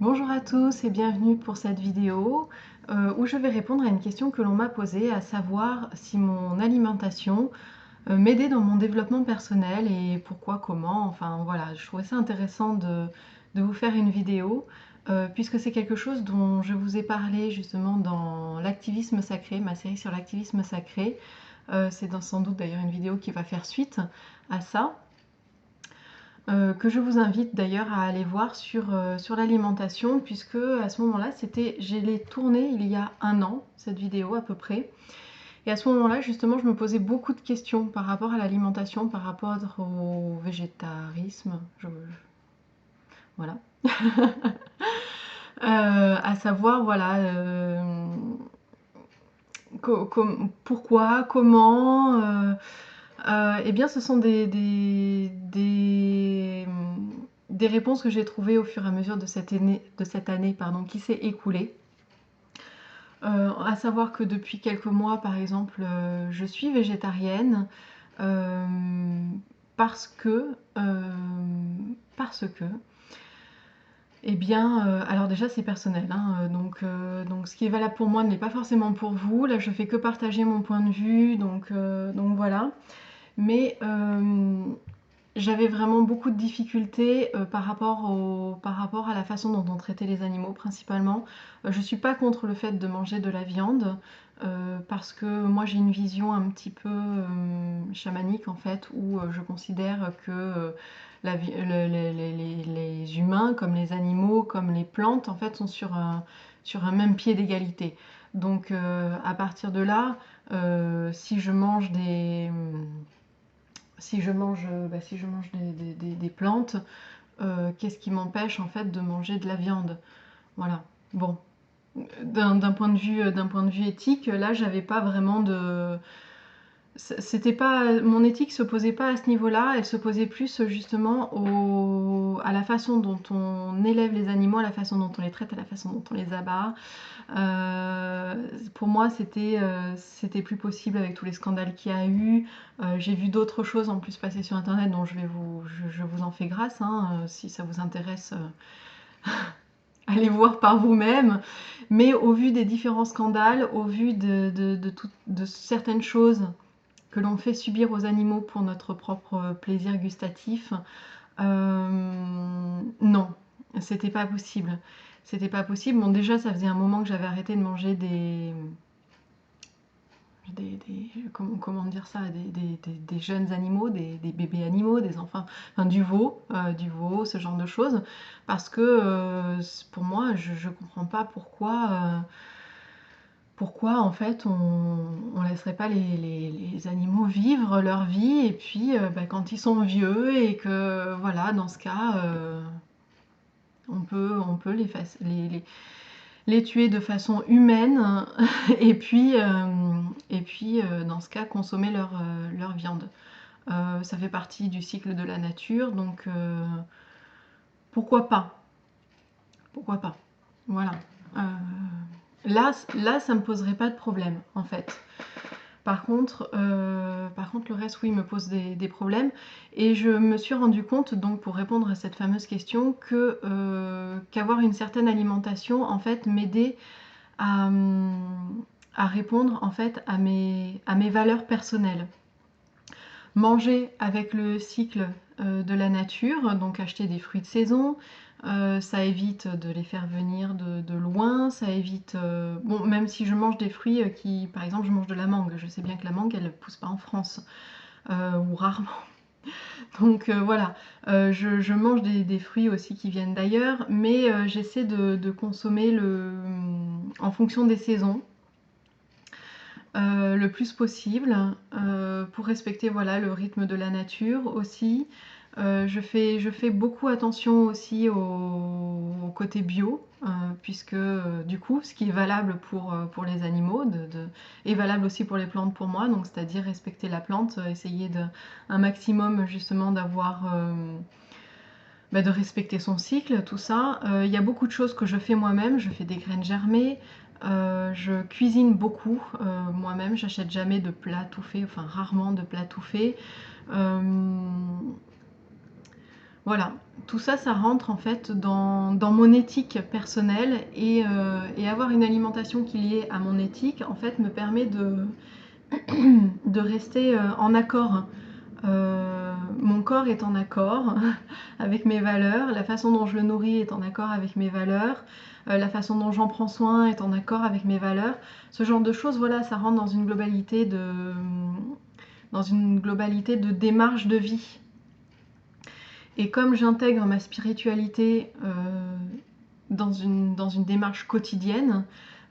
Bonjour à tous et bienvenue pour cette vidéo où je vais répondre à une question que l'on m'a posée, à savoir si mon alimentation m'aidait dans mon développement personnel et pourquoi, comment, enfin voilà, je trouvais ça intéressant de vous faire une vidéo puisque c'est quelque chose dont je vous ai parlé justement dans l'activisme sacré, ma série sur l'activisme sacré. C'est sans doute d'ailleurs une vidéo qui va faire suite à ça. Que je vous invite d'ailleurs à aller voir sur l'alimentation, puisque à ce moment-là, je l'ai tournée il y a un an, cette vidéo à peu près. Et à ce moment-là, justement, je me posais beaucoup de questions par rapport à l'alimentation, par rapport au végétarisme, voilà. À savoir, voilà, pourquoi, comment, eh bien, ce sont des réponses que j'ai trouvées au fur et à mesure de cette année pardon, qui s'est écoulée. À savoir que depuis quelques mois, par exemple, je suis végétarienne euh, parce que, euh, parce que, eh bien, alors déjà c'est personnel, hein, donc ce qui est valable pour moi ne l'est pas forcément pour vous. Là, je fais que partager mon point de vue, donc voilà. Mais j'avais vraiment beaucoup de difficultés par rapport à la façon dont on traitait les animaux principalement. Je suis pas contre le fait de manger de la viande parce que moi j'ai une vision un petit peu chamanique en fait où je considère que les humains comme les animaux comme les plantes en fait sont sur un même pied d'égalité. Donc à partir de là, si je mange si je mange des plantes, qu'est-ce qui m'empêche en fait de manger de la viande? Voilà. Bon, d'un point de vue éthique, là, j'avais pas vraiment de, c'était pas mon éthique se posait pas à ce niveau-là, elle se posait plus justement à la façon dont on élève les animaux, à la façon dont on les traite, à la façon dont on les abat. Pour moi, c'était plus possible avec tous les scandales qu'il y a eu. J'ai vu d'autres choses en plus passer sur Internet dont je vous en fais grâce. Hein, si ça vous intéresse, allez voir par vous-même. Mais au vu des différents scandales, au vu de certaines choses que l'on fait subir aux animaux pour notre propre plaisir gustatif, non, c'était pas possible. C'était pas possible. Bon, déjà, ça faisait un moment que j'avais arrêté de manger comment dire ça, des jeunes animaux, des bébés animaux, des enfants, enfin du veau, ce genre de choses, parce que pour moi, je comprends pas pourquoi en fait on laisserait pas les animaux vivre leur vie et puis bah, quand ils sont vieux et que voilà, dans ce cas, on peut les tuer de façon humaine et puis dans ce cas consommer leur viande. Ça fait partie du cycle de la nature, donc pourquoi pas? Pourquoi pas? Voilà. Euh, là, ça me poserait pas de problème en fait. Par contre, le reste, oui, me pose des problèmes. Et je me suis rendu compte, donc, pour répondre à cette fameuse question, qu'avoir une certaine alimentation, en fait, m'aidait à, à répondre, en fait, à mes valeurs personnelles. Manger avec le cycle de la nature, donc acheter des fruits de saison, ça évite de les faire venir de loin, ça évite... bon, même si je mange des fruits par exemple, je mange de la mangue, je sais bien que la mangue, elle ne pousse pas en France, ou rarement. Donc voilà, je mange des fruits aussi qui viennent d'ailleurs, mais j'essaie de consommer en fonction des saisons. Le plus possible pour respecter voilà, le rythme de la nature aussi. Je fais beaucoup attention aussi au côté bio, puisque du coup, ce qui est valable pour les animaux est valable aussi pour les plantes pour moi, donc c'est-à-dire respecter la plante, essayer un maximum justement de respecter son cycle, tout ça. Il y a beaucoup de choses que je fais moi-même, je fais des graines germées, je cuisine beaucoup moi-même, j'achète jamais de plats tout faits, enfin rarement de plats tout faits. Euh, Voilà, tout ça, ça rentre en fait dans mon éthique personnelle et avoir une alimentation qui est liée à mon éthique, en fait, me permet de rester en accord. Mon corps est en accord avec mes valeurs, la façon dont je le nourris est en accord avec mes valeurs, la façon dont j'en prends soin est en accord avec mes valeurs. Ce genre de choses, voilà, ça rentre dans une globalité de démarche de vie. Et comme j'intègre ma spiritualité dans une démarche quotidienne,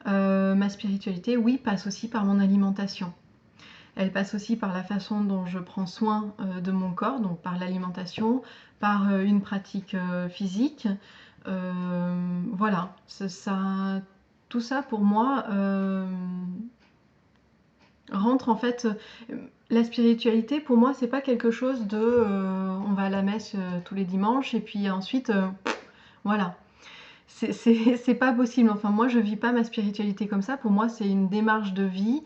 ma spiritualité, oui, passe aussi par mon alimentation. Elle passe aussi par la façon dont je prends soin de mon corps, donc par l'alimentation, par une pratique physique. Voilà, tout ça pour moi rentre en fait. La spiritualité pour moi, c'est pas quelque chose de on va à la messe tous les dimanches et puis ensuite voilà. C'est pas possible. Enfin, moi, je vis pas ma spiritualité comme ça. Pour moi, c'est une démarche de vie.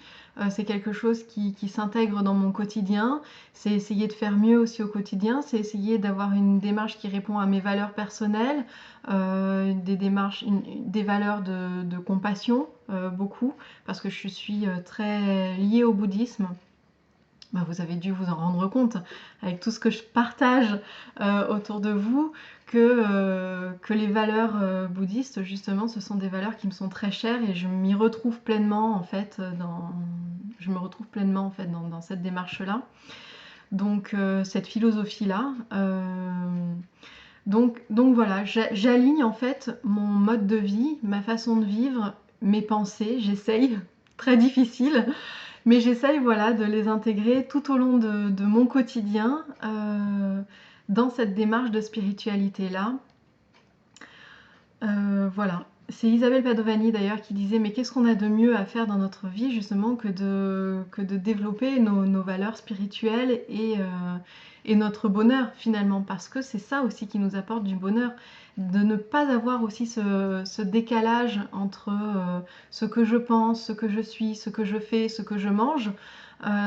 C'est quelque chose qui s'intègre dans mon quotidien. C'est essayer de faire mieux aussi au quotidien. C'est essayer d'avoir une démarche qui répond à mes valeurs personnelles, des valeurs de compassion, beaucoup, parce que je suis très liée au bouddhisme. Bah, vous avez dû vous en rendre compte avec tout ce que je partage autour de vous que les valeurs bouddhistes, justement, ce sont des valeurs qui me sont très chères et je m'y retrouve pleinement en fait je me retrouve pleinement en fait dans cette démarche-là. Donc cette philosophie-là. Donc voilà, j'aligne en fait mon mode de vie, ma façon de vivre, mes pensées, j'essaye, très difficile, mais j'essaye voilà, de les intégrer tout au long de mon quotidien dans cette démarche de spiritualité-là. Voilà. C'est Isabelle Padovani d'ailleurs qui disait mais qu'est-ce qu'on a de mieux à faire dans notre vie justement que de développer nos valeurs spirituelles et notre bonheur finalement, parce que c'est ça aussi qui nous apporte du bonheur, de ne pas avoir aussi ce décalage entre ce que je pense, ce que je suis, ce que je fais, ce que je mange.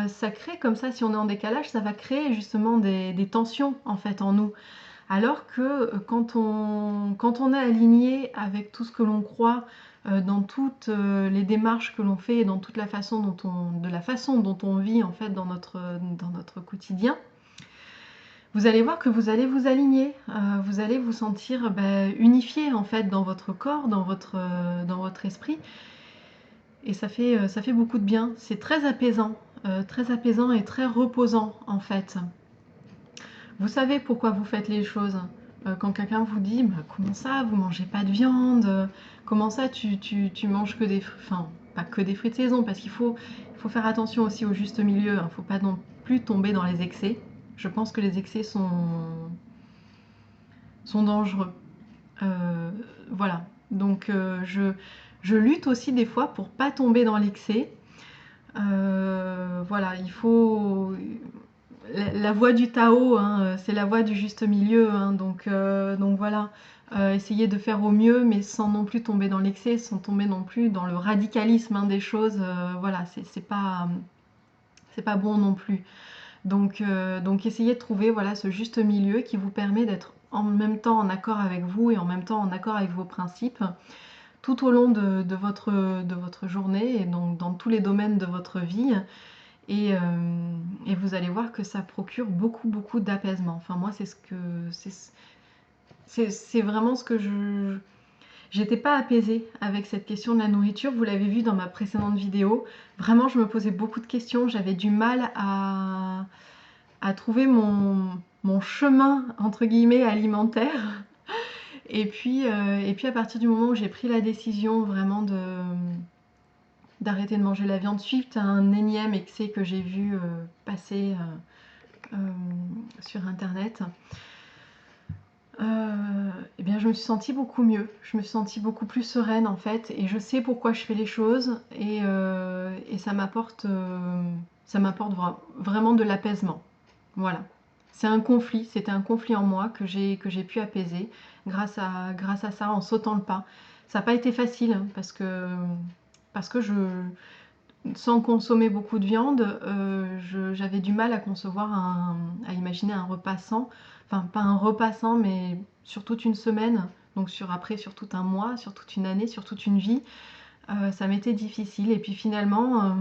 Ça crée comme ça, si on est en décalage, ça va créer justement des tensions en fait en nous. Alors que quand on est aligné avec tout ce que l'on croit, dans toutes les démarches que l'on fait et dans toute la façon dont on vit en fait dans notre quotidien, vous allez voir que vous allez vous aligner, vous allez vous sentir unifié en fait dans votre corps, dans votre esprit, et ça fait beaucoup de bien. C'est très apaisant et très reposant en fait. Vous savez pourquoi vous faites les choses. Quand quelqu'un vous dit bah, comment ça, vous mangez pas de viande, comment ça tu manges que des fruits, enfin pas que des fruits de saison, parce qu'il faut faire attention aussi au juste milieu, il ne faut pas non plus tomber dans les excès. Je pense que les excès sont dangereux. Voilà, donc je lutte aussi des fois pour pas tomber dans l'excès. Voilà, il faut la voie du Tao, hein, c'est la voie du juste milieu, hein, donc voilà, essayer de faire au mieux, mais sans non plus tomber dans l'excès, sans tomber non plus dans le radicalisme des choses. Voilà, c'est pas bon non plus. Donc essayez de trouver voilà ce juste milieu qui vous permet d'être en même temps en accord avec vous et en même temps en accord avec vos principes tout au long de votre journée et donc dans tous les domaines de votre vie. Et vous allez voir que ça procure beaucoup, beaucoup d'apaisement. Enfin, moi, c'est vraiment ce que j'étais pas apaisée avec cette question de la nourriture. Vous l'avez vu dans ma précédente vidéo. Vraiment, je me posais beaucoup de questions. J'avais du mal à trouver mon chemin, entre guillemets, alimentaire. Et puis à partir du moment où j'ai pris la décision vraiment d'arrêter de manger la viande suite à un énième excès que j'ai vu passer sur internet, et bien je me suis sentie beaucoup mieux, je me suis sentie beaucoup plus sereine en fait, et je sais pourquoi je fais les choses, et ça m'apporte vraiment de l'apaisement. Voilà. C'était un conflit en moi que j'ai pu apaiser grâce à ça, en sautant le pas. Ça n'a pas été facile, hein, parce que sans consommer beaucoup de viande, j'avais du mal à concevoir à imaginer un repas sans, enfin pas un repas sans, mais sur toute une semaine, donc sur tout un mois, sur toute une année, sur toute une vie, ça m'était difficile. Et puis finalement,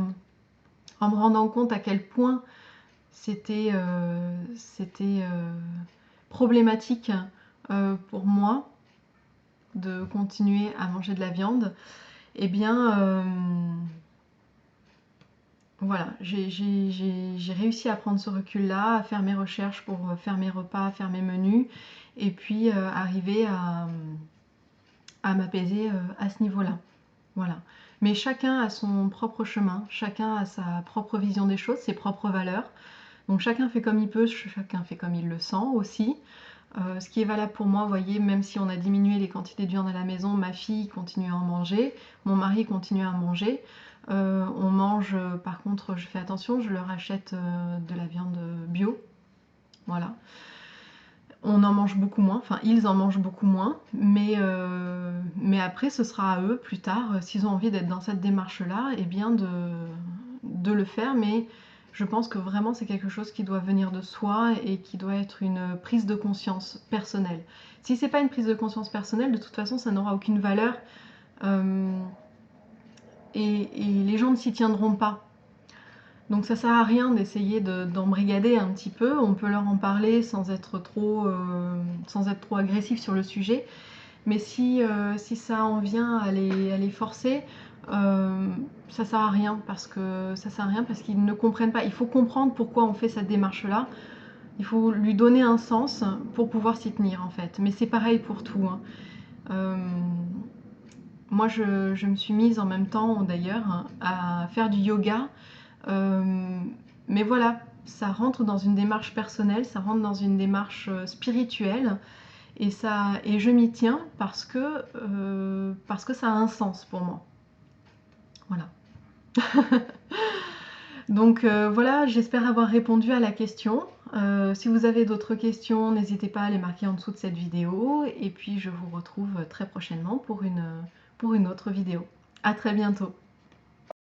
en me rendant compte à quel point c'était problématique pour moi de continuer à manger de la viande, eh bien voilà, j'ai réussi à prendre ce recul-là, à faire mes recherches pour faire mes repas, faire mes menus, et puis arriver à m'apaiser à ce niveau-là. Voilà. Mais chacun a son propre chemin, chacun a sa propre vision des choses, ses propres valeurs. Donc chacun fait comme il peut, chacun fait comme il le sent aussi. Ce qui est valable pour moi, vous voyez, même si on a diminué les quantités de viande à la maison, ma fille continue à en manger, mon mari continue à en manger. On mange, par contre, je fais attention, je leur achète de la viande bio. Voilà. On en mange beaucoup moins, enfin ils en mangent beaucoup moins, mais après ce sera à eux plus tard, s'ils ont envie d'être dans cette démarche-là, et bien de le faire, mais je pense que vraiment c'est quelque chose qui doit venir de soi et qui doit être une prise de conscience personnelle. Si c'est pas une prise de conscience personnelle, de toute façon ça n'aura aucune valeur et les gens ne s'y tiendront pas. Donc ça sert à rien d'essayer d'embrigader un petit peu, on peut leur en parler sans être trop agressif sur le sujet, mais si ça en vient à les forcer, ça sert à rien parce qu'ils ne comprennent pas. Il faut comprendre pourquoi on fait cette démarche-là, il faut lui donner un sens pour pouvoir s'y tenir en fait, mais c'est pareil pour tout, hein. Moi je me suis mise en même temps d'ailleurs à faire du yoga. Mais voilà, ça rentre dans une démarche personnelle, ça rentre dans une démarche spirituelle, et je m'y tiens parce que ça a un sens pour moi. Voilà. Donc voilà, j'espère avoir répondu à la question. Si vous avez d'autres questions, n'hésitez pas à les marquer en dessous de cette vidéo, et puis je vous retrouve très prochainement pour une autre vidéo. À très bientôt.